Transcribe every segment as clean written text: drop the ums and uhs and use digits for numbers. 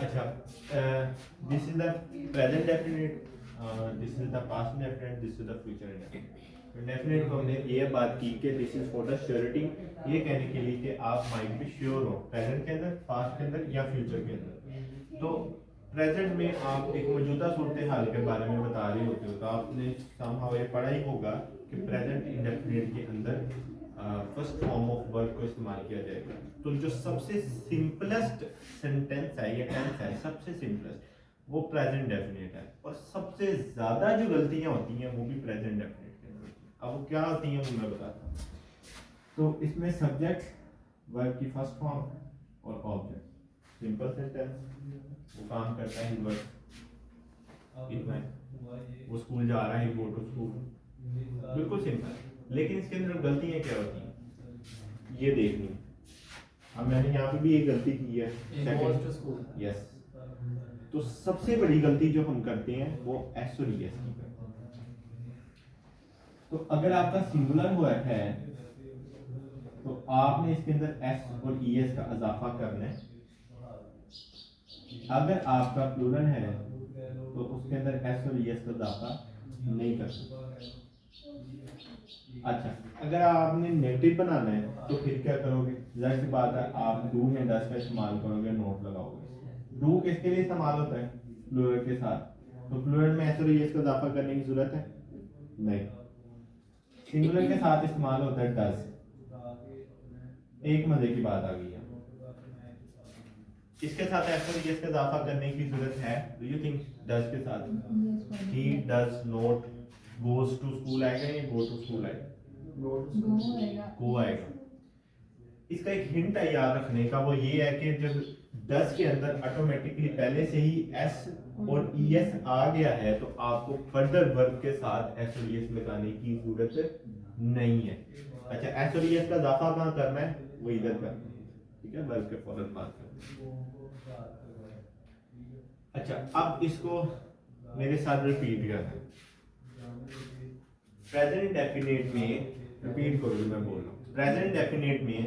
अच्छा, this is the present definite, this is the past definite, this is the future indefinite. Definite को हमने ये बात की कि this is for the surety, ये कहने के लिए कि आप माइंड पे श्योर हो प्रेजेंट के अंदर, पास्ट के अंदर या फ्यूचर के अंदर। तो प्रेजेंट में आप एक मौजूदा सूरत हाल के बारे में बता रहे होते हो, तो आपने समहाउ ये पढ़ा ही होगा कि प्रेजेंट इंडेफिनिट के अंदर फर्स्ट फॉर्म ऑफ वर्ब को इस्तेमाल किया जाएगा। तो जो सबसे सिंपलेस्ट सेंटेंस है या टेंस है, सबसे सिंपलेस्ट वो प्रेजेंट डेफिनेट है, और सबसे ज्यादा जो गलतियां होती हैं वो भी प्रेजेंट डेफिनेट के अंदर होती हैं। अब वो क्या होती हैं वो मैं बताता हूँ। तो इसमें सब्जेक्ट, वर्ब की फर्स्ट फॉर्म और ऑब्जेक्ट, सिंपल सेंटेंस, वो काम करता है वर्ब, इतना है, वो स्कूल जा रहा है, गो टू स्कूल, बिल्कुल सिंपल। लेकिन इसके अंदर गलतियां क्या होती हैं ये देखनी। अब मैंने यहाँ पे भी एक गलती की है, यस। तो सबसे बड़ी गलती जो हम करते हैं वो एस और ईएस की करते हैं। तो अगर आपका सिंगुलर हुआ है तो आपने इसके अंदर एस और ईएस का इजाफा करना है। अगर आपका प्लूरल है तो उसके अंदर एस और ईएस का इजाफा नहीं कर सकते। अच्छा, अगर आपने नेगेटिव बनाना है तो फिर क्या करोगे? जाहिर सी बात है आप डू में डस का इस्तेमाल करोगे, नोट लगाओगे। डू किसके लिए इस्तेमाल होता है? प्लूरल के साथ। तो प्लूरल में एस और ईएस का इजाफा करने की जरूरत है? नहीं। सिंगुलर के साथ इस्तेमाल होता है डस। एक मजे की बात आ गई है। इसके साथ एस और ईएस का इजाफा करने की जरूरत है? डू यू थिंक डस के साथ? He does not goes to school आएगा या गो टू स्कूल आएगा? गो आएगा। इसका एक हिंट है याद रखने का, वो ये है कि जब डस के अंदर ऑटोमेटिकली पहले से ही एस और ईएस आ गया है तो आपको फर्दर वर्ब के साथ एस और ईएस लगाने की जरूरत नहीं है। अच्छा, एस और ईएस का इजाफा कहाँ करना है? वो इधर करना है, ठीक है, वर्ब के फौरन बाद करना है। अच्छा, अब इसको मेरे साथ रिपीट करना है। प्रेजेंट इंडेफिनिट में रिपीट करो, मैं बोल रहा हूँ। प्रेजेंट इंडेफिनिट में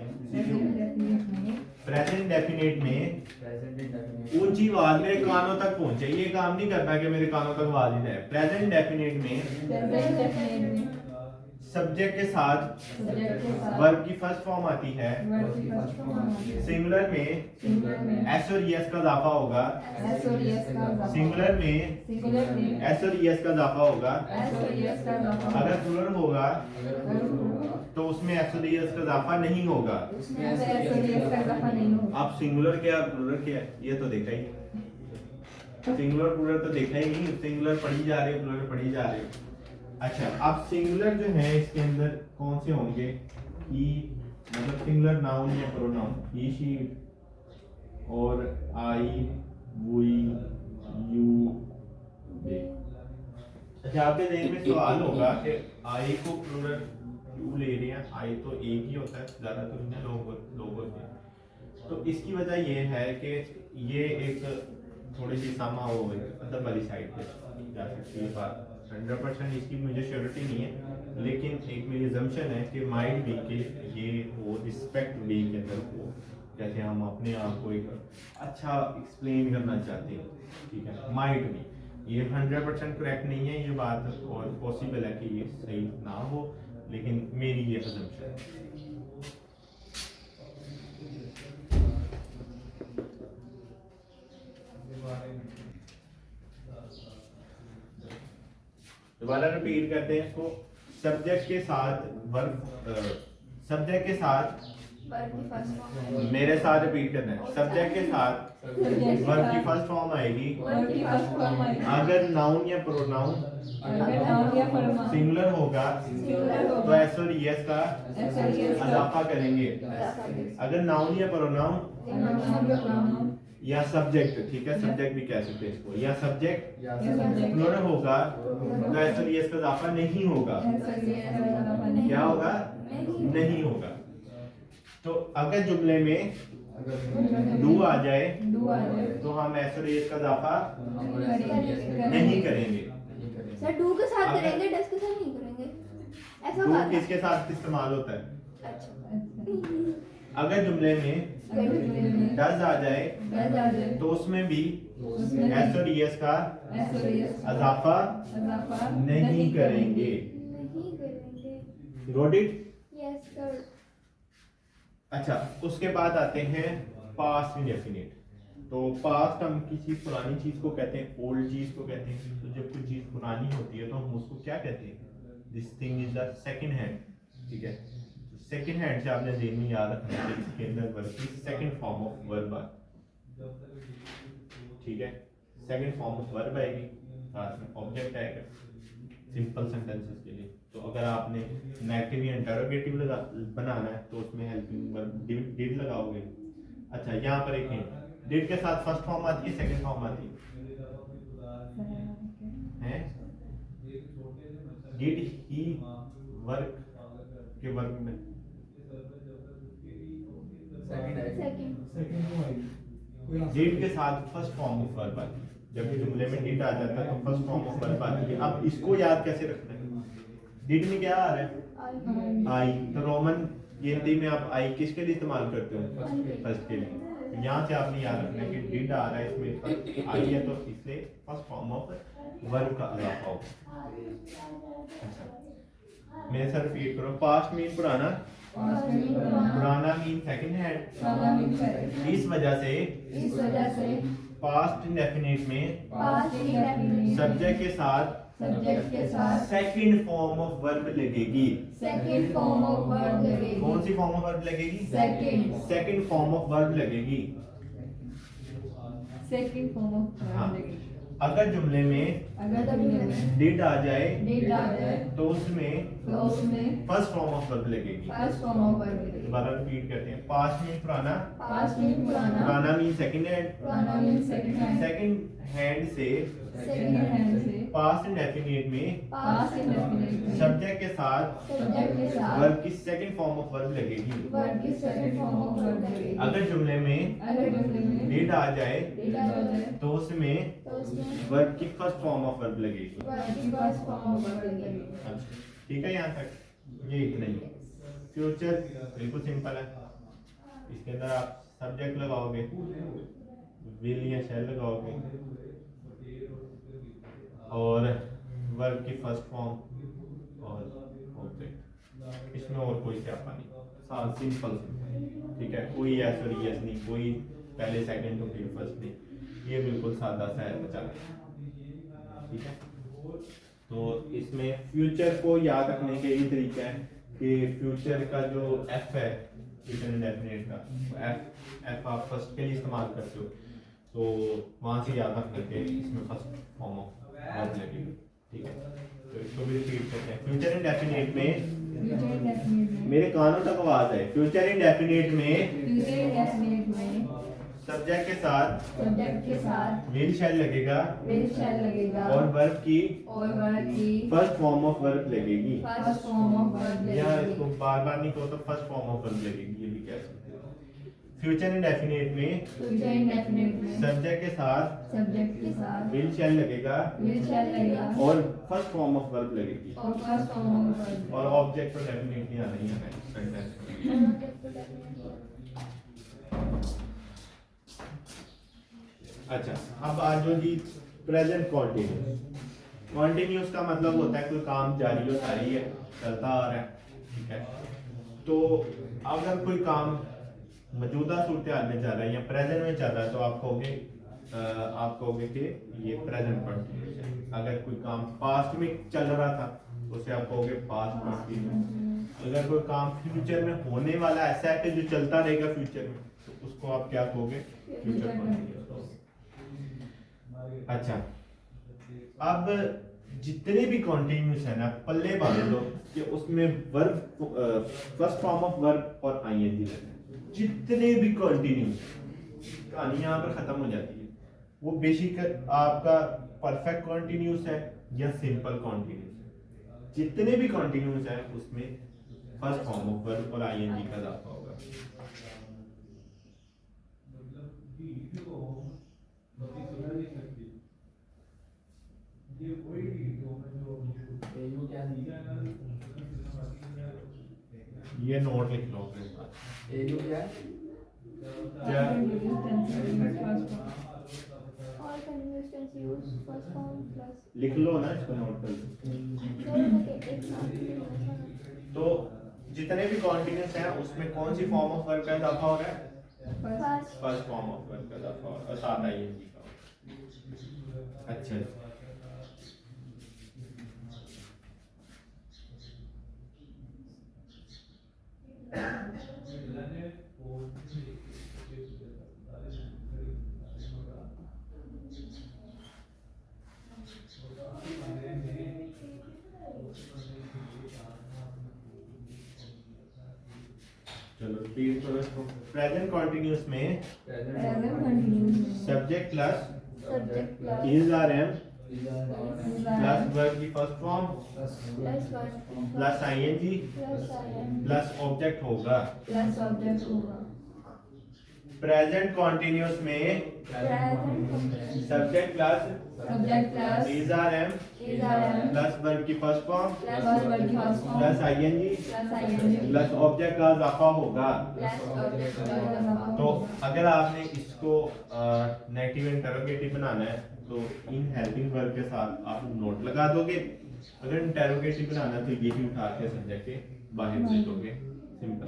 ऊंची आवाज मेरे कानों तक पहुंचे। ये काम नहीं करता कि मेरे कानों तक आवाज ही जाए। प्रेजेंट इंडेफिनिट में सब्जेक्ट के साथ वर्ब की फर्स्ट फॉर्म आती है। सिंगुलर में एस और ईएस का इजाफा होगा। सिंगुलर में एस और ईएस का इजाफा होगा। अगर प्लूरल होगा तो उसमें एस और ईएस का इजाफा नहीं होगा। अब सिंगुलर क्या प्लूरल क्या है ये तो देखा ही नहीं। सिंगुलर प्लूरल तो देखा ही नहीं। सिंगुलर पढ़ी जा रहे हो, प्लूरल पढ़ी जा रहे हो। अच्छा, अब सिंगुलर जो है इसके अंदर कौन से होंगे? ही, मतलब सिंगुलर नाउन या प्रोनाउन, ही, शी और आई, वी, यू, दे। अच्छा, आपके ज़हन में सवाल होगा कि आई को प्लूरल क्यों ले रहे हैं? आई तो एक ही होता है, ज़्यादातर तो लोग होते हैं। तो इसकी वजह ये है कि ये एक थोड़ी सी सामा हो गई मतलब वाली साइड पे जा सकती है बात। 100% इसकी मुझे श्योरिटी नहीं है, लेकिन एक मेरी अजम्पशन है कि माइट बी के ये वो रिस्पेक्ट बी के अंदर हो, जैसे हम अपने आप को एक अच्छा एक्सप्लेन करना चाहते हैं, ठीक है। माइट बी, ये 100% करेक्ट नहीं है ये बात, और पॉसिबल है कि ये सही ना हो, लेकिन मेरी ये अजम्पशन है। दोबारा रिपीट करते हैं इसको। सब्जेक्ट के साथ वर्ब, सब्जेक्ट के साथ, मेरे साथ रिपीट करना है। सब्जेक्ट के साथ वर्ब की फर्स्ट फॉर्म आएगी। अगर नाउन या प्रोनाउन सिंगुलर होगा तो एस और ईएस का इजाफा करेंगे। अगर नाउन या प्रोनाउन या सब्जेक्ट, ठीक है, सब्जेक्ट भी कह सकते हैं इसको, या सब्जेक्ट प्लूरल होगा तो एस और ईएस का इजाफा नहीं होगा। क्या होगा? नहीं होगा। तो अगर जुमले में डू आ जाए तो हम एस और एस का इजाफा नहीं करेंगे। सर डू के साथ अगर- करेंगे, डस के साथ नहीं करेंगे, ऐसा डू बात है। किसके साथ इस्तेमाल होता है? अच्छा अगर जुमले में डज आ जाए तो उसमें भी एस और एस का इजाफा नहीं करेंगे। नहीं करेंगे। Got it? Yes sir. अच्छा, उसके बाद आते हैं पास्ट इंडेफिनिट। तो पास्ट हम किसी पुरानी चीज को कहते हैं, ओल्ड चीज को कहते हैं। तो जब कोई चीज पुरानी होती है तो हम उसको क्या कहते हैं? This thing is the second hand. ठीक है, सेकंड हैंड से आपने ज़हन में याद रखना है कि इसके अंदर वर्ब की सेकंड फॉर्म ऑफ वर्ब है। ठीक है, सेकंड फॉर्म ऑफ वर्ब आएगी, साथ में ऑब्जेक्ट आएगा सिंपल सेंटेंसेस के लिए। तो अगर आपने नेगेटिव या इंटरोगेटिव बनाना है तो उसमें हेल्पिंग वर्ब डिड लगाओगे। अच्छा, यहाँ पर एक हिंट, डिड के साथ फर्स्ट फॉर्म आती है, सेकंड फॉर्म आती है? डिड ही वर्क के वर्क में डिड के साथ फर्स्ट फॉर्म ऑफ वर्ब आती है। जब भी जुमले में डिड आ जाता है तो फर्स्ट फॉर्म ऑफ वर्ब आती है। अब इसको याद कैसे रखना है? डिड में क्या आ रहा है? आई। तो रोमन गिनती में आप आई किसके लिए इस्तेमाल करते हो? फर्स्ट के लिए। तो यहाँ से आपने याद रखना है कि डिड आ रहा है, इसमें आई है, तो इसलिए फर्स्ट फॉर्म ऑफ वर्ब का इजाफा होगा। अच्छा, मेरे साथ रिपीट करो। पास्ट मीन पुराना, पुराना मीन सेकंड हैंड। इस वजह से पास्ट इंडेफिनिट में सब्जेक्ट के साथ सेकंड फॉर्म ऑफ वर्ब लगेगी। सेकंड फॉर्म ऑफ वर्ब लगेगी। कौन सी फॉर्म ऑफ वर्ब लगेगी? Second. Second form of verb लगेगी। सेकंड फॉर्म ऑफ हाँ। वर्ब लगेगी। अगर जुमले में डिड आ जाए तो उसमें फर्स्ट फॉर्म ऑफ वर्ब लगेगी। फर्स्ट फॉर्म ऑफ वर्ब लगेगी। दोबारा रिपीट करते हैं। पास्ट मीन पुराना, पास्ट मीन पुराना, पुराना मीन सेकंड हैंड, पुराना mean second hand, second hand से सेकंड हैंड से पास्ट इंडेफिनिट में पास्ट इंडेफिनिट में सब्जेक्ट के साथ वर्ब की सेकंड फॉर्म ऑफ वर्ब लगेगी। वर्ब की सेकंड फॉर्म ऑफ वर्ब लगेगी। अगर जुमले में डिड आ जाए तो उसमें वर्ब की फर्स्ट फॉर्म ऑफ वर्ब लगेगी। वर्ब की फर्स्ट फॉर्म ऑफ वर्ब लगेगी। अच्छा, ठीक है, यहाँ तक ये इतना ही। फ्यूचर बिल्कुल सिंपल है। इसके अंदर आप सब्जेक्ट लगाओगे, विल या शैल लगाओगे, और वर्ब की फर्स्ट फॉर्म और ऑब्जेक्ट। इसमें और कोई स्यापा नहीं, साफ सिंपल। ठीक है, कोई एस और यस नहीं, कोई पहले सेकंड तो फिर फर्स्ट नहीं, ये बिल्कुल सादा सा है बचा। ठीक है, तो इसमें फ्यूचर को याद रखने के ये तरीका है कि फ्यूचर का जो एफ है फ्यूचर इंडेफिनिट का, एफ आप फर्स्ट के लिए इस्तेमाल करते हो, तो वहाँ से याद रखना कि इसमें फर्स्ट फॉर्म ऑफ वर्ब लगेगी। ठीक है, तो इसको भी रिपीट करते हैं। फ्यूचर इंडेफिनिट में, मेरे कानों तक आवाज है, फ्यूचर इंडेफिनिट में सब्जेक्ट के साथ विल शैल लगेगा और वर्ब की फर्स्ट फॉर्म ऑफ वर्ब लगेगी। या इसको बार बार नहीं कहो तो फर्स्ट फॉर्म ऑफ वर्ब लगेगी, ये भी कह सकते हो। फ्यूचर इंडेफिनिट में सब्जेक्ट के साथ विल शैल लगेगा और फर्स्ट फॉर्म ऑफ वर्ब लगेगी, और ऑब्जेक्ट तो डेफिनेटली आना ही आना है सेंटेंस। अच्छा, अब आज जो जी प्रेजेंट कॉन्टिन्यूस। कॉन्टिन्यूस का मतलब होता है कोई काम जारी और जारी है, चलता आ रहा है। ठीक है, तो अगर कोई काम मौजूदा सूरत हाल में चल रहा है या प्रेजेंट में चल रहा है तो आप कहोगे कि ये प्रेजेंट कॉन्टिन्यूस है। अगर कोई काम पास्ट में चल रहा था तो उसे आप कहोगे पास्ट कॉन्टिन्यूस। अगर कोई काम फ्यूचर में होने वाला ऐसा है कि जो चलता रहेगा फ्यूचर में, तो उसको आप क्या कहोगे? Future continuous. अच्छा, अब जितने भी कॉन्टिन्यूस है ना, पल्ले बांध लो कि उसमें verb first form of verb और आईएनजी लगना है। जितने भी कॉन्टिन्यूस, कहानी यहाँ पर खत्म हो जाती है। वो बेसिक आपका परफेक्ट कॉन्टिन्यूस है या सिंपल कॉन्टिन्यूस है। जितने भी कॉन्टिन्यूस है उसमें फर्स्ट फॉर्म ऑफ वर्ब और आईएनजी का इजाफा होगा। एयू क्या ये नोट लिख लो अपने पास। एयू क्या क्या All continuous tense use first form plus लिख लो ना, इसको नोट कर लो। दोनों के एक साथ ऐसा तो जितने भी कॉन्टिन्यूस हैं उसमें कौन सी फॉर्म ऑफ वर्ब का इजाफा हो रहा है? First first form of verb का इजाफा हो रहा है और साथ आईएनजी का। अच्छा, चलो रिपीट करो इसको। प्रेजेंट कॉन्टिन्यूस में subject plus subject plus is are am plus verb की first form plus verb plus ING plus IN plus object होगा। प्लस ऑब्जेक्ट होगा। प्रेजेंट कॉन्टिन्यूस में present continuous subject plus subject plus is are am is IN plus verb की first form plus verb की first form plus ING plus ING plus object का इजाफा होगा। plus object तो अगर आपने इसको नेगेटिव इंटरोगेटिव बनाना है तो इन हेल्पिंग वर्ब के साथ आप नोट लगा दोगे। अगर इंटरोगेटिव बनाना है तो यही उठा के सब्जेक्ट के बाहर दे दोगे। सिंपल।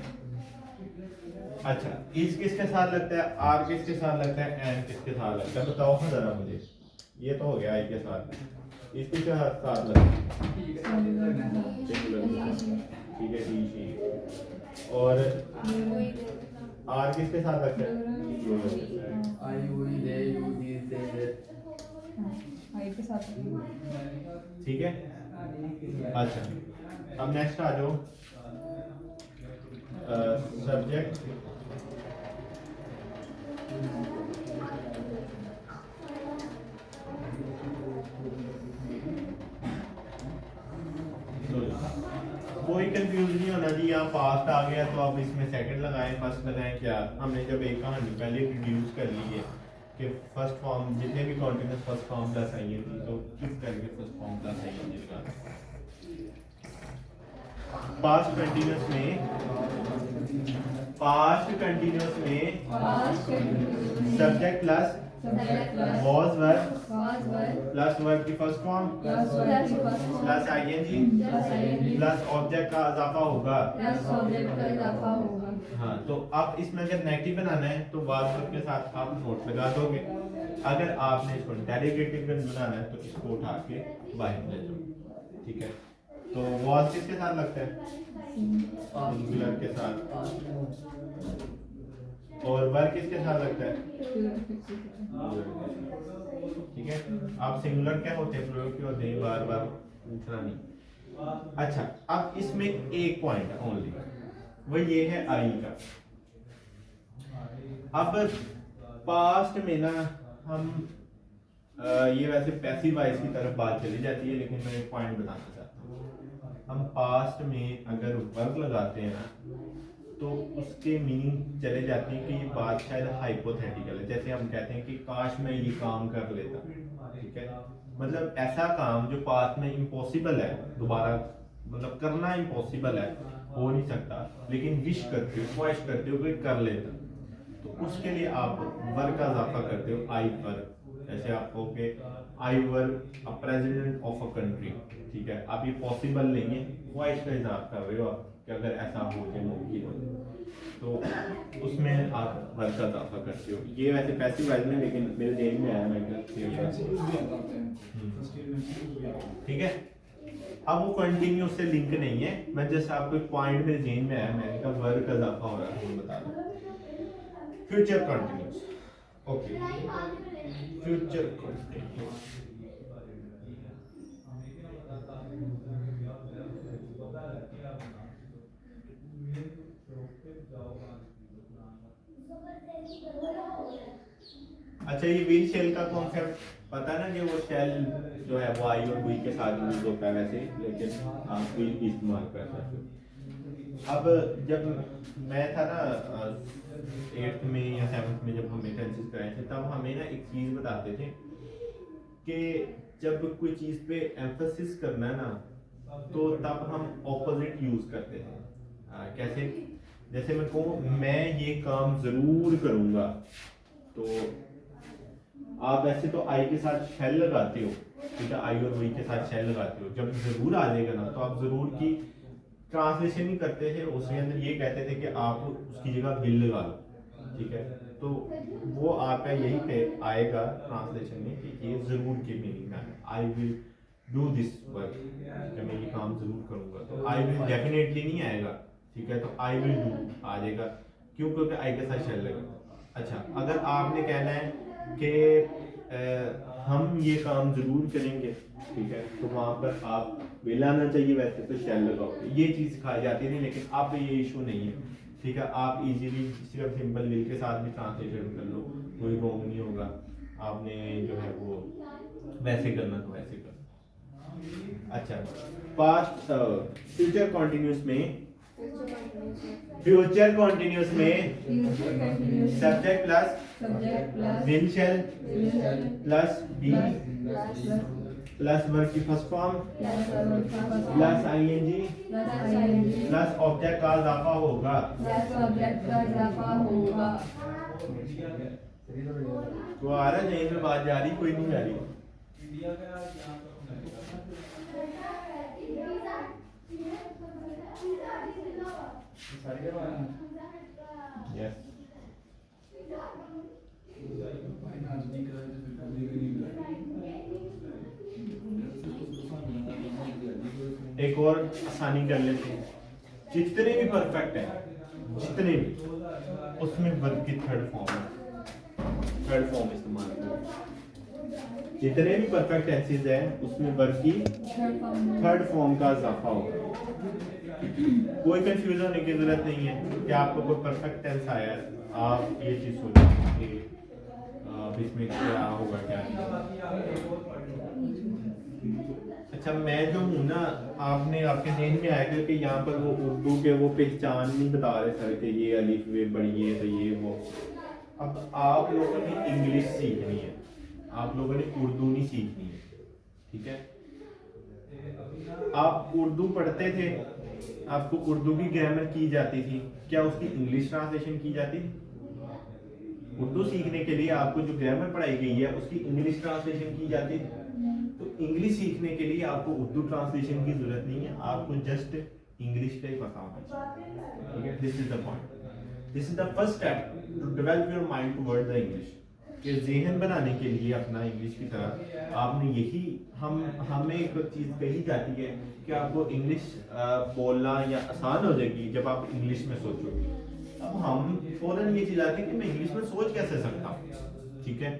अच्छा, इस किसके साथ लगता है? आर किसके साथ लगता है? एन किसके साथ लगता है? बताओ हाँ जरा मुझे। ये तो हो गया आई के साथ, इसके साथ लगता है ठीक है डी शी। और आर किसके साथ लगता है? आई हुई दे you these they that I के साथ ठीक है। अच्छा, अब नेक्स्ट आ जाओ। सब्जेक्ट कोई कंफ्यूज नहीं होना जी। यहाँ पास्ट आ गया तो अब इसमें सेकंड लगाएं फर्स्ट लगाएं, क्या हमने जब एक कहानी पहले इंट्रोड्यूस कर ली है कि फर्स्ट फॉर्म जितने भी continuous first form plus ING, तो किस करके फर्स्ट फॉर्म प्लस आईएनजी लगाना। पास्ट कंटिन्यूस में subject plus was verb plus verb की first form plus ING plus object का इजाफा होगा। हाँ, तो आप इसमें अगर नेगेटिव बनाना है तो was verb के साथ आप नोट लगा दोगे। अगर आपने इसको इंटेरोगेटिव बनाना है तो इसको उठा के बाहर ले जाओ। ठीक है, तो was किसके साथ लगता है? सिंगुलर के साथ। और वर्ब किसके साथ लगता है? ठीक है, आप सिंगुलर क्या होते हैं, प्रयोग क्या होते हैं, बार बार पूछना नहीं। अच्छा, अब इसमें एक पॉइंट है ओनली, वो ये है आई का। अब पास्ट में ना हम ये वैसे पैसिव वॉइस की तरफ बात चली जाती है, लेकिन मैं एक पॉइंट बताना चाहता हूँ। हम पास्ट में अगर वर्ब लगाते हैं ना तो उसके मीनिंग चले जाते हैं कि ये बात शायद हाइपोथेटिकल है। जैसे हम कहते हैं कि काश मैं ये काम कर लेता, ठीक है, मतलब ऐसा काम जो पास्ट में इम्पॉसिबल है, दोबारा मतलब करना इम्पॉसिबल है, हो नहीं सकता, लेकिन विश करते हो, ख्वाहिश करते हो कि कर लेता, तो उसके लिए आप वर्ब का इजाफा करते हो आई पर। जैसे आप कहोगे I were a president of a country, ठीक है, आप ये पॉसिबल नहीं है, ख्वाहिश का इजाफा कर रहे हो आप कि अगर ऐसा हो जाए, मुमकिन हो, तो उसमें आप वर्ब का इजाफा करते हो। ये वैसे पैसिव वॉइस में, लेकिन मेरे जेन में आया, मैं ठीक है। अब वो कंटिन्यू से लिंक नहीं है, मैं जस्ट आपको एक पॉइंट मेरे जेन में आया, मैंने कहा वर्ब का इजाफा हो रहा है, बता दो। Future continuous, okay, future continuous. अच्छा, ये व्हील शेल का कॉन्सेप्ट पता है ना, कि वो शेल जो है वो आई और वी के साथ यूज होता है वैसे, लेकिन आप व्हील की इस्तेमाल कर सकते हो। अब जब मैं था ना 8th में या 7th में, जब हमें टेंसेस कराए थे, तब हमें ना एक चीज़ बताते थे कि जब कोई चीज़ पे एम्फेसिस करना है ना तो तब हम ऑपोजिट यूज़ करते हैं। कैसे? जैसे मैं कहूँ मैं ये काम ज़रूर करूँगा, तो आप वैसे तो आई के साथ शेल लगाते हो, ठीक है, आई और वही के साथ शेल लगाते हो। जब ज़रूर आ जाएगा ना तो आप ज़रूर की ट्रांसलेशन ही करते थे, उसके अंदर ये कहते थे कि आप उसकी जगह विल लगा लो, ठीक है। तो वो आपका यही पे आएगा ट्रांसलेशन में कि ये ज़रूर की मीनिंग में I will do this work, जब मैं ये काम ज़रूर करूँगा। तो आई विल डेफिनेटली नहीं आएगा, ठीक है, तो आई विल डू आ जाएगा। क्यों? क्योंकि आई के साथ शेल लगेगा। अच्छा, अगर आपने कहना है कि हम ये काम ज़रूर करेंगे, ठीक है, तो वहाँ पर आप विल आना चाहिए, वैसे तो शेल लगाओ। ये चीज़ सिखाई जाती नहीं, लेकिन अब ये इशू नहीं है, ठीक है। आप इजीली सिर्फ सिंपल विल के साथ भी ट्रांसलेशन कर लो, कोई रॉन्ग नहीं होगा। आपने जो है वो वैसे करना तो वैसे करना। अच्छा, पास्ट फ्यूचर कॉन्टिन्यूस में Future continuous में फ्यूचर कॉन्टिन्यूस में Future continuous subject plus subject plus will shall will shall plus be plus plus verb की फर्स्ट फॉर्म plus verb का first form plus ING plus ing plus object का इजाफा होगा। plus object का इजाफा होगा। तो आ रहा नहीं में बात जा रही, कोई नहीं जा रही। यस, एक और आसानी कर लेते हैं। जितने भी परफेक्ट है, जितने भी, उसमें वर्ब की थर्ड फॉर्म है, थर्ड फॉर्म इस्तेमाल करो। जितने भी परफेक्ट टेंसेस है उसमें वर्ब की Third form थर्ड फॉर्म का इजाफा होगा। कोई कंफ्यूजन होने की जरूरत नहीं है कि आपको कोई परफेक्ट टेंस आया है, आप ये चीज सोचें कि इसमें क्या होगा क्या नहीं। अच्छा, मैं जो हूँ ना, आपने आपके ज़हन में आएगा कि यहाँ पर वो उर्दू के वो पहचान नहीं बता रहे सर कि ये अलिफ वे बड़ी है तो ये वो। अब आप लोगों ने इंग्लिश सीखनी है, आप लोगों ने उर्दू नहीं सीखनी है, ठीक है। आप उर्दू पढ़ते थे, आपको उर्दू की ग्रामर की जाती थी, क्या उसकी इंग्लिश ट्रांसलेशन की जाती? उर्दू सीखने के लिए आपको जो ग्रामर पढ़ाई गई है उसकी इंग्लिश ट्रांसलेशन की जाती है। तो इंग्लिश सीखने के लिए आपको उर्दू ट्रांसलेशन की जरूरत नहीं है, आपको जस्ट इंग्लिश का ही पता होना चाहिए, ठीक है। This is the point, this is the first step to develop your mind toward the English. के ज़हन बनाने के लिए अपना इंग्लिश की तरह आपने यही हमें एक चीज़ कही जाती है कि आपको इंग्लिश बोलना या आसान हो जाएगी जब आप इंग्लिश में सोचोगे। अब हम फौरन ये चिल्लाते हैं कि मैं इंग्लिश में सोच कैसे सकता हूँ, ठीक है।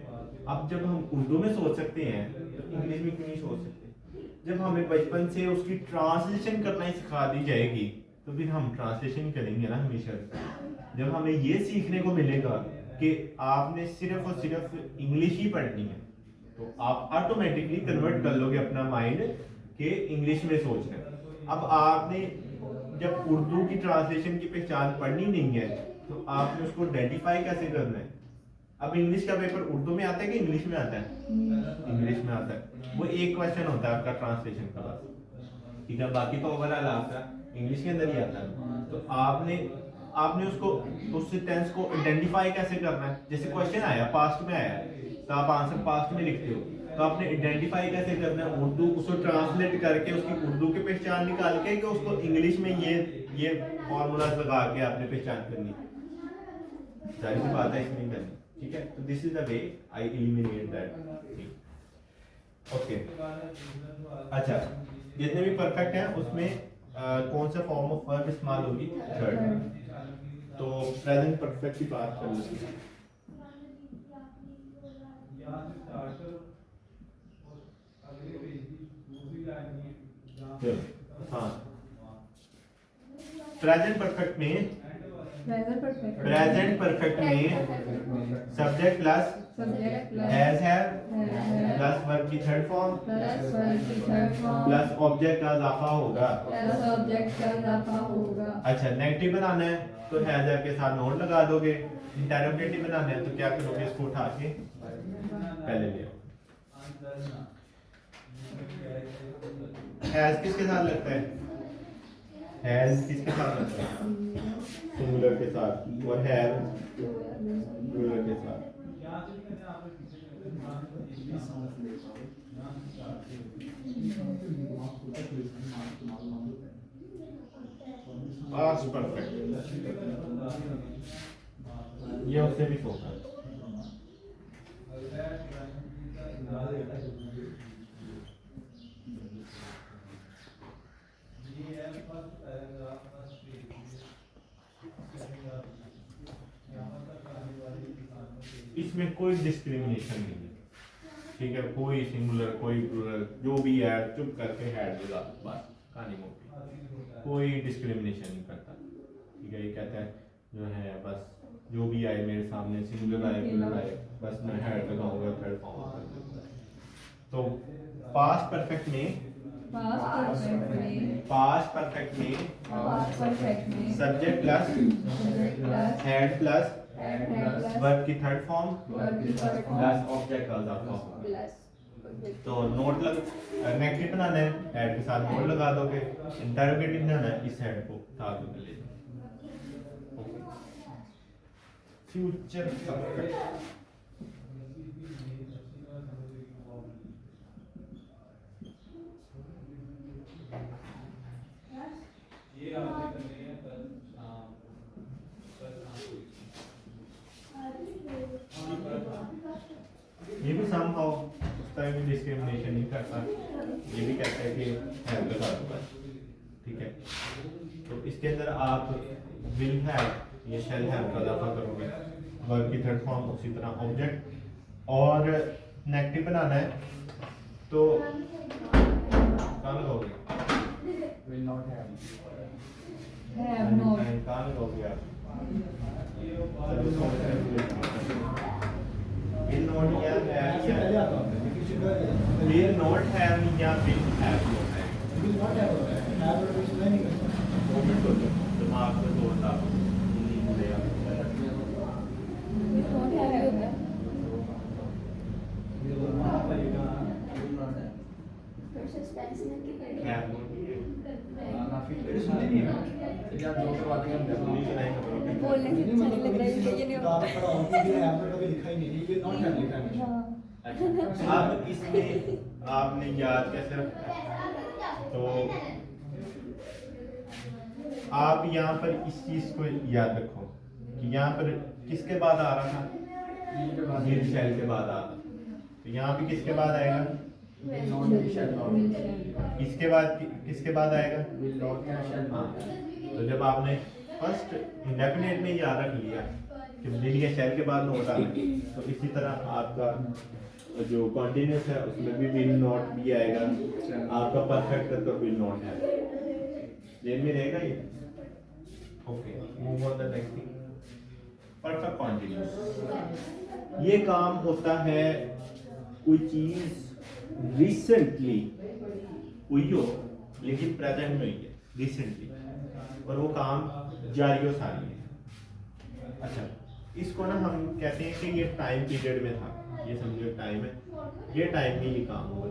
अब जब हम उर्दू में सोच सकते हैं तो इंग्लिश में क्यों नहीं सोच सकते? जब हमें बचपन से उसकी ट्रांसलेशन करना ही सिखा दी जाएगी तो फिर हम ट्रांसलेशन करेंगे ना हमेशा। जब हमें ये सीखने को मिलेगा कि आपने सिर्फ और सिर्फ इंग्लिश ही पढ़नी है तो आप ऑटोमेटिकली कन्वर्ट कर लोगे अपना माइंड के इंग्लिश में सोचना है। अब आपने जब उर्दू की ट्रांसलेशन की पहचान पढ़नी नहीं है तो आपने उसको आइडेंटिफाई कैसे करना है? अब इंग्लिश का पेपर उर्दू में आता है कि इंग्लिश में आता है? इंग्लिश में आता है। वो एक क्वेश्चन होता है आपका ट्रांसलेशन का बस, ठीक है, बाकी तो ओवरऑल आपका इंग्लिश के अंदर ही आता है। तो आपने उसको उस टेंस को आइडेंटिफाई कैसे करना है? जैसे क्वेश्चन आया पास्ट में आया तो आप आंसर पास्ट में लिखते हो, तो आपने आइडेंटिफाई कैसे करना है? उर्दू उसको ट्रांसलेट करके उसकी उर्दू की पहचान निकाल के कि उसको इंग्लिश में ये फॉर्मूलाज लगा के आपने पहचान करनी। जाहिर सी बात है इसमें करनी, ठीक है। तो this is the way I eliminate that, okay. अच्छा, जितने भी परफेक्ट हैं उसमें कौन सा फॉर्म ऑफ वर्ब इस्तेमाल होगी? थर्ड। तो प्रेजेंट परफेक्ट की बात कर लेते हैं। हाँ, प्रेजेंट परफेक्ट में subject plus has have plus verb की थर्ड फॉर्म प्लस ऑब्जेक्ट का इजाफा होगा। अच्छा, नेगेटिव बनाना है तो हैज हैव के साथ नोट लगा दोगे। इंटरोगेटिव बनाना है तो क्या करोगे? इसको उठा के पहले ले आओ। हैज किसके साथ लगता है? हैज किसके साथ लगता है? सिंगुलर के साथ। और हैव प्लूरल के साथ। पास्ट परफेक्ट ये उससे भी छोटा है। इसमें कोई डिस्क्रिमिनेशन नहीं है, ठीक है? कोई सिंगुलर कोई प्लूरल जो भी है चुप करके हेड लगा दो, बस कहानी मोटी। कोई डिस्क्रिमिनेशन नहीं करता, ठीक है? ये कहता है जो है बस जो भी आए मेरे सामने, सिंगुलर आए प्लूरल आए, बस मैं हेड लगाऊंगा, थर्ड फॉर्म कर दूंगा। तो पास्ट परफेक्ट में पास्ट परफेक्ट में subject plus head plus verb की थर्ड फॉर्म प्लस ऑब्जेक्ट का फॉर्म। तो नोट लग नेगेटिव बनाना है, हेड के साथ नोट लगा दोगे। इंटरोगेटिव बनाना है, इस हेड को उठा के ले जाओ। फ्यूचर परफेक्ट ये भी समहाउ उस तरह की डिस्क्रिमिनेशन नहीं करता, ये भी कहता है कि हैव लगा दो बस, ठीक है? तो इसके अंदर आप विल हैव ये शैल हैव का इजाफा करोगे, वर्ब की थर्ड फॉर्म उसी तरह ऑब्जेक्ट। और नेगेटिव बनाना है तो कहाँ लगाओगे? will not have कहाँ लगाओगे आप? will not या have या will not have या will have होता है। will not have नहीं करता। मोमेंट हो जाए दिमाग को तोड़ता नींद ले आता। Don't have होता है। will not have Versus tense में क्या करें? have होती है। ना फिर सुनने नहीं है क्या जो बातें हम सुनी सुनाई खबरों की। बोलने से अच्छा नहीं लग रहा है, ये नहीं होता। पढ़ा होगी कि have कभी लिखा ही नहीं, will not have लिखा है। हाँ। अच्छा, अब इसमें आपने याद कैसे रखा है? तो आप यहाँ पर इस चीज को याद रखो कि यहाँ पर किसके बाद आ रहा था? will shall के बाद आ रहा था। तो यहाँ पे किसके बाद आएगा? will not be shall not इसके बाद किसके बाद आएगा? will not have shall हाँ। not तो जब आपने फर्स्ट इंडेफिनेट में याद रख लिया कि will या shall के बाद नोट आना है, तो इसी तरह आपका जो कॉन्टिन्यूस है उसमें भी will not भी आएगा। आपका परफेक्ट है तो will not है, जेल में रहेगा ये। Okay, move on the next thing. Perfect continuous ये काम होता है कोई चीज रिसेंटली हुई हो लेकिन प्रेजेंट में हुई है रिसेंटली, और वो काम जारी और सारी है। अच्छा, इसको ना हम कहते हैं कि ये टाइम पीरियड में था, ये समझो टाइम है, ये टाइम में ये काम हुआ,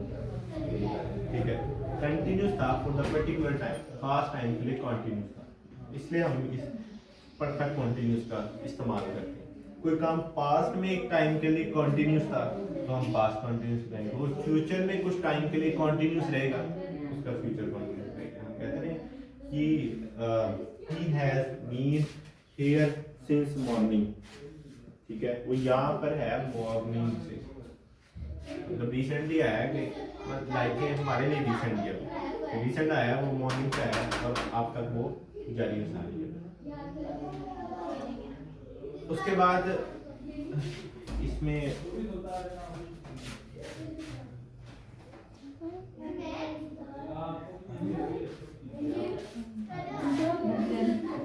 ठीक है? कंटिन्यूस था फॉर द पर्टिकुलर टाइम, खास टाइम के लिए कंटिन्यूस था, इसलिए हम इस परफेक्ट कंटिन्यूस का इस्तेमाल करते हैं। कोई काम पास्ट में एक टाइम के लिए कंटिन्यूस था तो हम पास्ट कंटिन्यूस कहेंगे, वो फ्यूचर में कुछ टाइम के लिए कंटिन्यूस रहेगा, उसका फ्यूचर कंटिन्यूस रहेगा। हम कहते हैं कि he has been here since morning, ठीक है? वो यहाँ पर है मॉर्निंग से, मतलब रिसेंटली आया कि लाइक हमारे लिए रिसेंट है, रिसेंट आया, वो मॉर्निंग से आया और आप तक वो जारी है सारी है। उसके बाद इसमें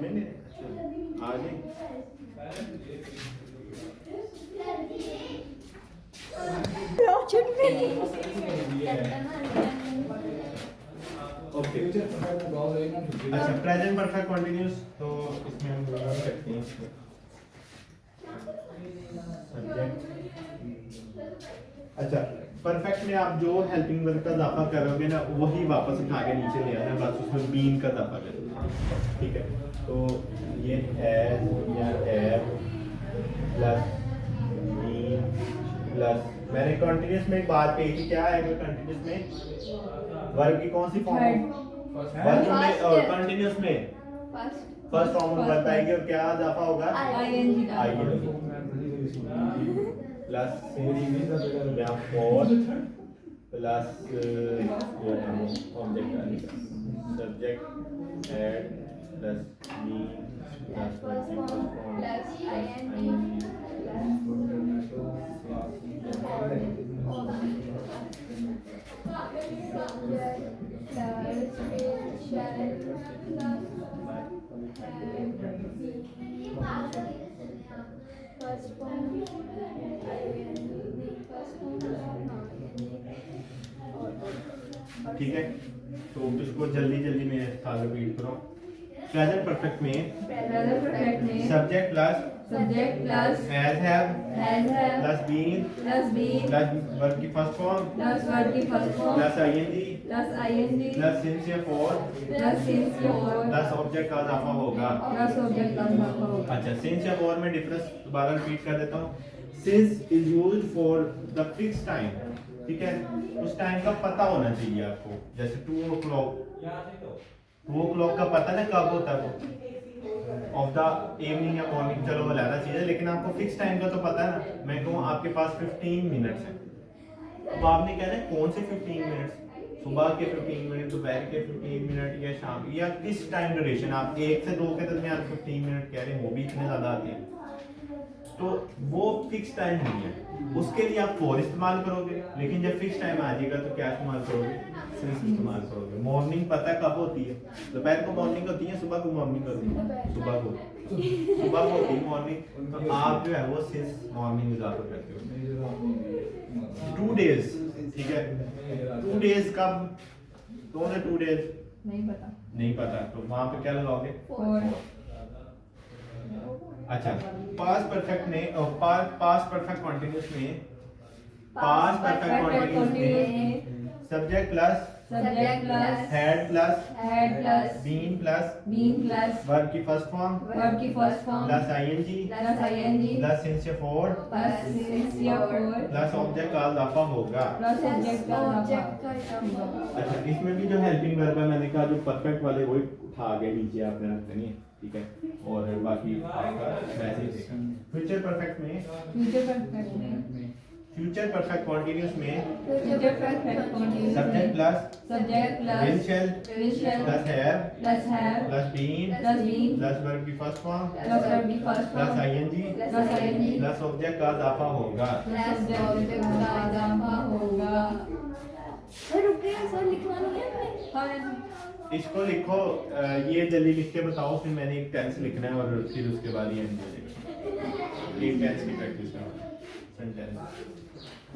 मैंने आगे ओके। फ्यूचर परफेक्ट बहुत है ना। अच्छा, प्रेजेंट परफेक्ट कंटिन्यूस, तो इसमें हम बोल सकते हैं सब्जेक्ट। अच्छा, परफेक्ट में आप जो हेल्पिंग वर्ब का इजाफा करोगे ना वही वापस उठा के नीचे ले आना, बस उसमें बीन का इजाफा कर देना, ठीक है। तो ये हैज या हैव प्लस बीन प्लस, मैंने कंटिन्यूस में एक बात कही थी, क्या है कंटिन्यूस में वर्ब की कौन सी फॉर्म, वर्ब में और कंटिन्यूस में फर्स्ट फॉर्म में बताएगी और क्या इजाफा होगा, ing प्लस या four plus object subject ed plus me plus First form plus ing first form ठीक है। तो इसको जल्दी जल्दी मैं साथ रिपीट करो। प्रेजेंट परफेक्ट में present perfect में subject plus subject plus has have has have plus been plus been plus verb की फर्स्ट फॉर्म plus verb की first form plus ING plus ing plus since या for plus since या for plus object का इजाफा होगा। plus object का इजाफा होगा। अच्छा, सिंस या फॉर में डिफरेंस दोबारा रिपीट कर देता हूँ। Since is used for the fix time, ठीक है, उस टाइम का पता होना चाहिए आपको, जैसे 2 o'clock, 2 o'clock का पता ना कब होता है वो, ऑफ द इवनिंग या मॉर्निंग, चलो वो अलग चीज है, लेकिन आपको फिक्स टाइम का तो पता है ना। मैं कहूँ आपके पास 15 मिनट्स है, अब आपने कहना है कौन से 15 मिनट्स, सुबह के 15 मिनट, दोपहर के 15 मिनट या शाम, या किस टाइम ड्यूरेशन, आप 1 से 2 के दरमियान 15 मिनट कह रहे हैं, वो भी इतने ज्यादा आते हैं, तो वो फिक्स टाइम नहीं है, उसके लिए आप फॉर इस्तेमाल करोगे। लेकिन जब फिक्स टाइम आ जाएगा तो क्या इस्तेमाल करोगे, सिंस इस्तेमाल करोगे। मॉर्निंग पता कब होती है, दोपहर को मॉर्निंग होती है, सुबह को मॉर्निंग होती है, सुबह को होती है मॉर्निंग, तो आप जो है वो सिंस मॉर्निंग इजाफा करते हो। 2 डेज, ठीक है, 2 डेज कब, कौन है 2 डेज, नहीं पता, तो वहां पे क्या लगाओगे, for अच्छा। पास्ट परफेक्ट में और पास्ट परफेक्ट कंटीन्यूअस में, पास्ट परफेक्ट कंटीन्यूअस में subject plus subject plus had plus had plus been plus been plus verb की फर्स्ट फॉर्म verb की first form plus ING plus ing plus since या for plus since या for plus object का इजाफा होगा। plus object का object का इजाफा। इजाफा। अच्छा, इसमें भी जो हेल्पिंग वर्ब है मैंने कहा जो परफेक्ट वाले वही उठा के नीचे आपने रख देनी है, ठीक है, और बाकी आपका वैसे ही देगा। फ्यूचर परफेक्ट में, future perfect में फ्यूचर परफेक्ट कंटीन्यूअस में future perfect continuous सब्जेक्ट में plus subject will plus shall will shall plus have plus have plus been plus been plus verb की फर्स्ट फॉर्म plus verb की first plus form ING plus ing plus object का इजाफा होगा। plus object का इजाफा होगा। Sir रुकिए, sir लिखवानी है आपने? हाँ, इसको लिखो, ये जल्दी लिख के बताओ, फिर मैंने एक टेंस लिखना है और फिर उसके बाद ये एंड हो जाएगा। एक टेंस की प्रैक्टिस करो, सेंटेंस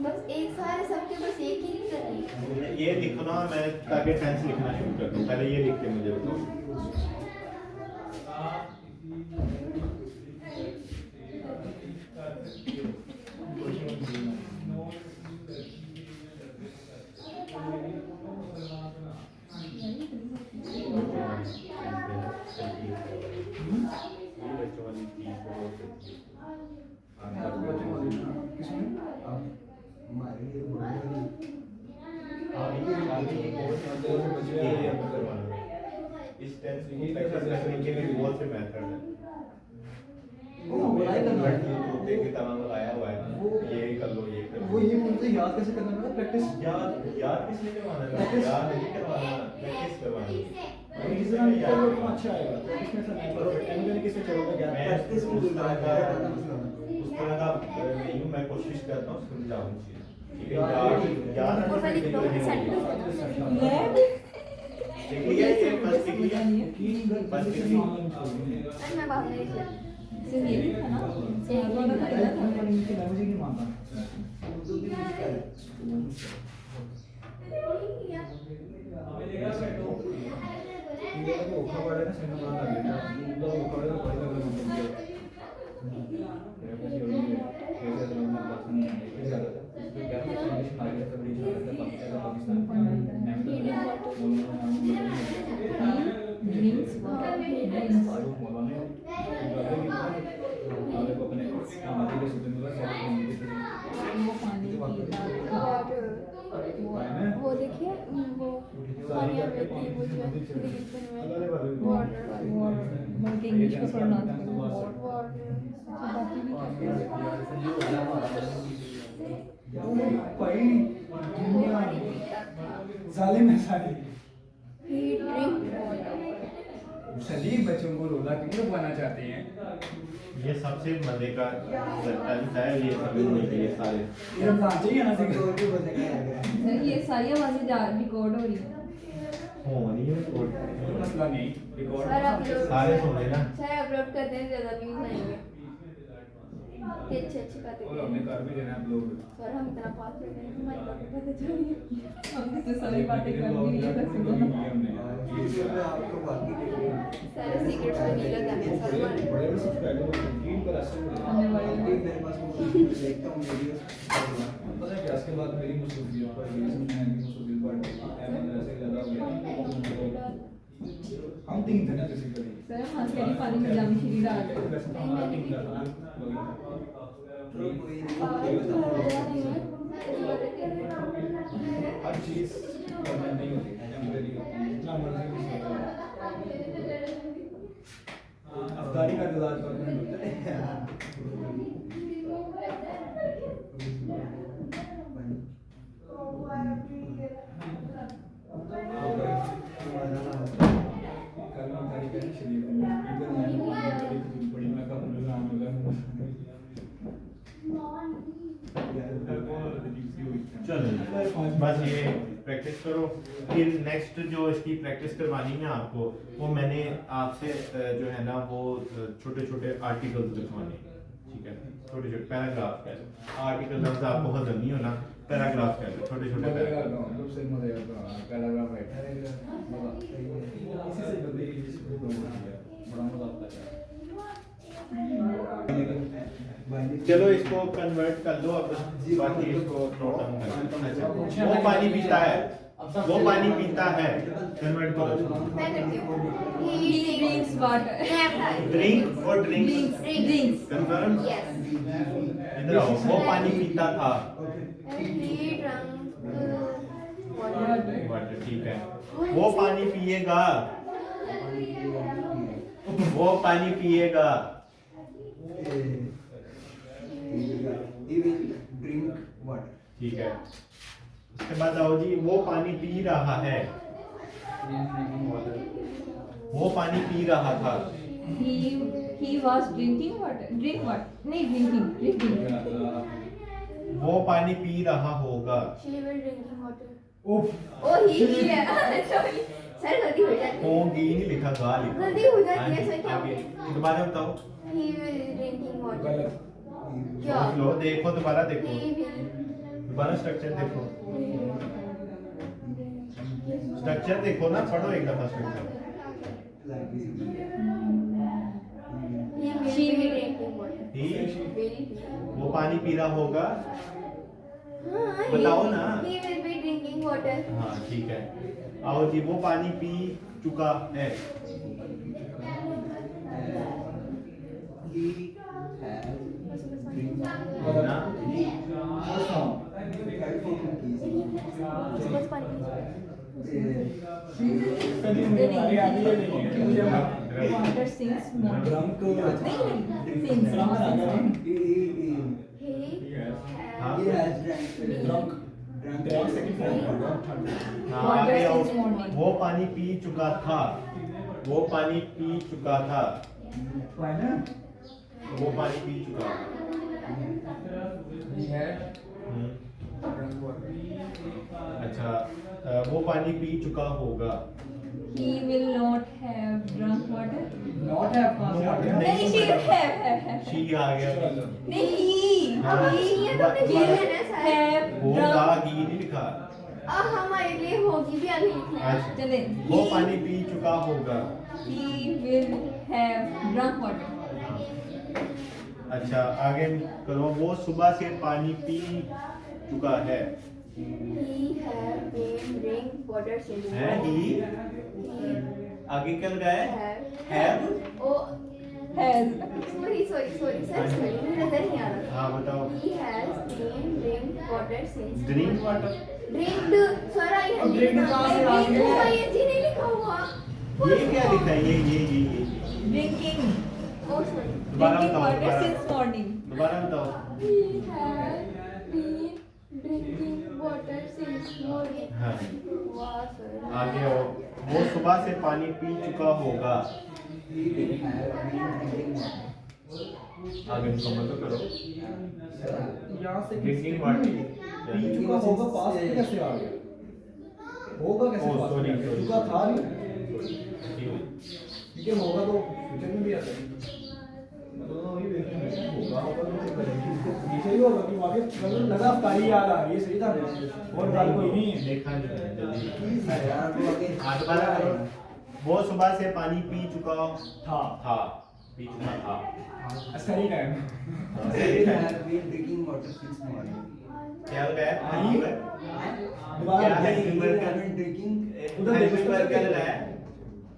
बस एक सारे सबके बस एक ही नहीं करनी। ये लिखो ना, मैं ताकि टेंस लिखना शुरू कर दूं, पहले ये लिख के मुझे बताओ। इस टेंस को प्रैक्टिस करने के लिए बहुत से मेथड है। देखिए तमाम लगाया हुआ है, ये कर लो, ये कर वो लो। ये बोलते हैं, याद कैसे करना है प्रैक्टिस, याद किसने करवाना है, याद नहीं करवाना, प्रैक्टिस करवानी है। किसी तरह याद करना अच्छा आएगा। प्रैक्टिस में ऐसा नहीं करोगे, टाइम देने किससे चलोगे, ज्ञान मैं प्रैक्टिस में उस तरह का दूसरा नहीं हूँ, मैं कोशिश करता हूँ समझाऊँ चीज़, ठीक है। वो मैं लिख दूँ, सेट हो जाना। ये फर्स्ट लिख लिया, फर्स्ट लिख लिया। सर मैं बाद में लिख लेती हूँ। सिर्फ ये था ना एक वाला था ना। लैंग्वेज ही नहीं मानता। इंडिया को ओखा पड़ा है ना, सेना बना लग गया, इंडिया को ओखा पड़ा है, कोई लग रहा है। मेरे पास ये कैसे चलाना पसंद नहीं है, क्या इंग्लिश मार गया तो अल्लाह ने बारे में Water. मतलब कि इंग्लिश को प्रोनाउंस करो Water. बाकी भी भाई दुनिया जालिम है सारी। He drink water. सलीम बच्चों को रोला क्यों बनाना चाहते हैं? ये सबसे मजे का सेंटेंस है, ये समझने के लिए सारे। ये रमजान चाहिए ना सिर्फ नहीं, ये सारी आवाजें रिकॉर्ड हो रही हैं। हो नहीं है कोई और मसला नहीं रिकॉर्ड Sir upload. सारे सुने ना। Sir upload करते हैं ज़्यादा views आएंगे। ये अच्छी बातें और हमने कर भी देना अपलोड। सर हम इतना पास कर रहे हैं हमारी बातें पता चल रही है। हम तो सारी बातें कर भी रही है सारे सीक्रेट्स में नीला जाने सर हमारे। बड़े बड़े सब्सक्राइबर टीम का रास्ता आने वाले मेरे पास देखता हूँ वीडियोस पता है क्या इसके बाद मेरी मसरूफियत पर ये समझना है कि मसरूफियत बढ़ गई मदरसे ज़्यादा हो गया हम तीन थे ना बेसिकली सर हम हाथ के पानी में जामी खीरी डाल रहे हैं। वैसे हमारा टीम का था हर चीज़ परमानेंट नहीं होती टेम्परेरी होती है जितना मर्जी भी हो अफगानी का मिजाज परमानेंट होता है चलो बस ये प्रैक्टिस करो। फिर नेक्स्ट जो इसकी प्रैक्टिस करवानी है आपको, वो मैंने आपसे जो है ना वो छोटे छोटे आर्टिकल्स लिखवाने हैं, ठीक है? छोटे छोटे पैराग्राफ कह लो, आर्टिकल लफ्ज आपको हजम नहीं होना, पैराग्राफ कह लो, छोटे छोटे पैराग्राफ। चलो इसको कन्वर्ट कर लो अब, बाकी इसको नोट डाउन कर लो। अच्छा, वो पानी पीता है, वो पानी पीता है, कन्वर्ट करो। मैं करती हूँ। He drinks water. ड्रिंक और ड्रिंक्स, Drinks. कंफर्म? Yes. इधर आओ, वो पानी पीता था, He drank water. वाटर, ठीक है। वो पानी पिएगा, वो पानी पिएगा, He will drink water. ठीक है। उसके बाद आओ जी, वो पानी पी रहा है, वो पानी पी रहा था, He was drinking water. Drink water. नहीं drinking. वो पानी पी रहा होगा, She will drinking water. उफ Oh, he है। Sorry. सर गलती हो जाती है। होगी नहीं लिखा, गा लिखा। गलती हो जाती है, सर क्या आगे हो? दोबारा बताओ, He will drinking water. गलत क्या? सोच लो, देखो दोबारा देखो, He will. दोबारा स्ट्रक्चर देखो, स्ट्रक्चर देखो ना, पढ़ो एक दफा structure. Like this. He will She be will- drinking water. He Will. वो पानी पी रहा होगा, हाँ, बताओ he- ना। He will be drinking water. हाँ ठीक है। आओ जी, वो पानी पी चुका है, He has drink. ना? बस पानी कभी मुझे हमारी आदत है नहीं है मुझे Water sings more. ड्रंक नहीं sings. He हाँ। He has drank. Drunk Drank. Second form हाँ, Water आगे आओ। since morning. वो पानी पी चुका था, वो पानी पी चुका था, वो पानी पी चुका। he had hmm, drunk water अच्छा, वो पानी पी चुका होगा, He will not have drunk water. not have नहीं she have. शी आ गया, नहीं हाँ। ये तो हमने किया है ना सर। have होगा drunk. ही नहीं लिखा। हमारे लिए होगी भी आगे लिखना है। अच्छा, चले. वो पानी पी चुका होगा, He will have drunk water. अच्छा आगे करो, वो सुबह से पानी पी चुका है, He have been drink water since. है ही, He आगे क्या लगा है? have. Have? Oh, Has. sorry sir, मुझे नजर नहीं आ रहा। हाँ बताओ। He has been drink water since. Drink water, drinked sir आई है drink कहाँ से आ गया? ये जी नहीं लिखा हुआ ये क्या लिखा है ये Drinking. ओ सॉरी दोबारा Drinking बताओ water since morning. दोबारा बताओ he had been drinking water since morning हाँ वाह सर आगे हो वो सुबह से पानी पी चुका होगा He have been drinking water. आगे मुकम्मल तो करो यहाँ से ड्रिंकिंग वाटर पी चुका होगा पास में कैसे आ गया होगा कैसे Oh, पास में sorry, आ गया? sorry. चुका था नहीं ठीक है होगा तो फ्यूचर में भी आता है मतलब वही देखेंगे होगा होगा तो चेक करेंगे पीछे ही होगा कि आगे मतलब लगा अफ्तारी याद आ रही है सही था और बात कोई नहीं है देखा नहीं मैंने, जल्दी यार वो आगे हाँ दोबारा करो वो सुबह से पानी पी चुका था पी चुका था सही टाइम हाँ, He सही है। have been drinking water since morning. क्या लगाया हाँ। दोबारा क्या है? He have been drinking. उधर देखो, पर क्या लगाया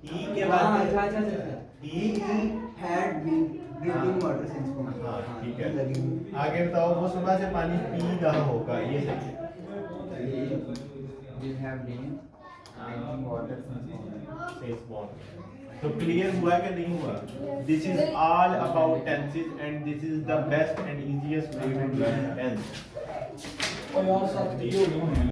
ई के बाद हाँ, अच्छा अच्छा अच्छा ई He had been drinking water since morning. हाँ ठीक है लगी हुई। आगे बताओ वो सुबह से पानी पी रहा होगा ये सही है He have been drinking water since morning. Since morning. तो क्लियर हुआ कि नहीं हुआ this is all about tenses and this is the best and easiest way to learn tense और यार साथ वीडियो नहीं होने